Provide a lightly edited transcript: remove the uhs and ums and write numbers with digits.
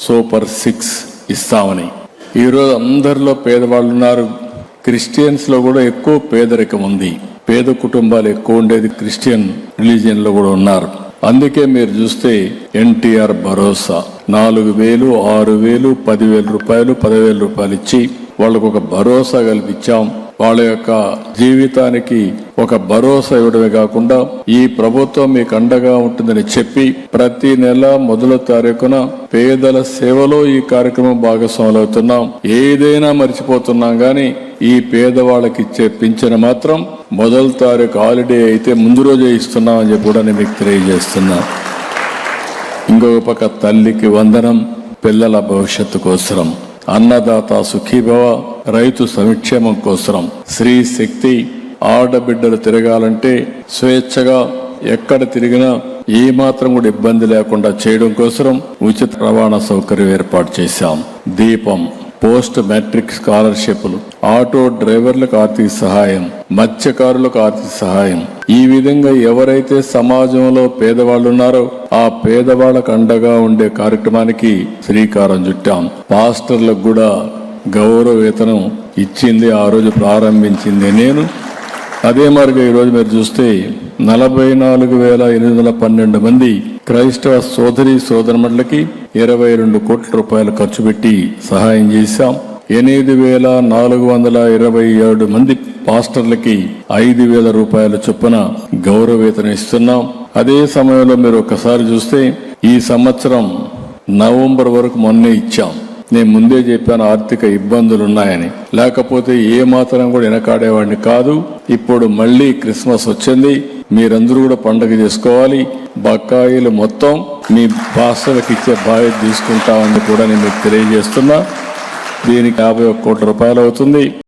Super 6 ఇస్తామని. ఈరోజు అందరిలో పేదవాళ్ళు ఉన్నారు. క్రిస్టియన్స్లో కూడా ఎక్కువ పేదరికం ఉంది. పేద కుటుంబాలు ఎక్కువ ఉండేది క్రిస్టియన్ రిలీజియన్లో కూడా ఉన్నారు. అందుకే మీరు చూస్తే ఎన్టీఆర్ భరోసా 4,000, 6,000, 10,000 రూపాయలు, 10,000 రూపాయలు ఇచ్చి వాళ్ళకు ఒక భరోసా కల్పించాం. వాళ్ళ యొక్క జీవితానికి ఒక భరోసా ఇవ్వడమే కాకుండా ఈ ప్రభుత్వం మీకు అండగా ఉంటుందని చెప్పి ప్రతి నెల మొదటి తారీఖున పేదల సేవలో ఈ కార్యక్రమం భాగస్వాములు అవుతున్నాం. ఏదైనా మర్చిపోతున్నాం కానీ ఈ పేదవాళ్ళకి ఇచ్చే పింఛను మాత్రం మొదటి తారీఖు హాలిడే అయితే ముందు రోజే ఇస్తున్నాం అని చెప్పి కూడా నేను మీకు తెలియజేస్తున్నా. ఇంకొక పక్క తల్లికి వందనం, పిల్లల భవిష్యత్తు కోసరం, అన్నదాత సుఖీభవ, రైతు సంక్షేమం కోసరం, స్త్రీ శక్తి, ఆడబిడ్డలు తిరగాలంటే స్వేచ్ఛగా ఎక్కడ తిరిగినా ఏ మాత్రం కూడా ఇబ్బంది లేకుండా చేయడం కోసం ఉచిత రవాణా సౌకర్యం ఏర్పాటు చేశాం. దీపం, పోస్ట్ మెట్రిక్ స్కాలర్షిప్లు, ఆటో డ్రైవర్లకు ఆర్థిక సహాయం, మత్స్యకారులకు ఆర్థిక సహాయం. ఈ విధంగా ఎవరైతే సమాజంలో పేదవాళ్ళు ఉన్నారో ఆ పేదవాళ్ళకు అండగా ఉండే కార్యక్రమానికి శ్రీకారం చుట్టాం. పాస్టర్లకు కూడా గౌరవ వేతనం ఇచ్చింది, ఆ రోజు ప్రారంభించింది నేను. అదే మరిగా ఈరోజు మీరు చూస్తే 44,812 మంది క్రైస్తవ సోదరి సోదరుమణులకి 22 కోట్ల రూపాయలు ఖర్చు పెట్టి సహాయం చేశాం. 8,427 మంది పాస్టర్లకి 5,000 రూపాయల చొప్పున గౌరవ వేతనం ఇస్తున్నాం. అదే సమయంలో మీరు ఒక్కసారి చూస్తే ఈ సంవత్సరం నవంబర్ వరకు మొన్నే ఇచ్చాం. నేను ముందే చెప్పాను ఆర్థిక ఇబ్బందులు ఉన్నాయని, లేకపోతే ఏ మాత్రం కూడా వెనకాడేవాడిని కాదు. ఇప్పుడు మళ్ళీ క్రిస్మస్ వచ్చింది, మీరందరూ కూడా పండుగ చేసుకోవాలి. బకాయిలు మొత్తం మీ పాస్టర్లకు ఇచ్చే బాధ్యత తీసుకుంటామని కూడా నేను మీకు తెలియజేస్తున్నా. దీనికి 51 కోట్ల రూపాయలు అవుతుంది.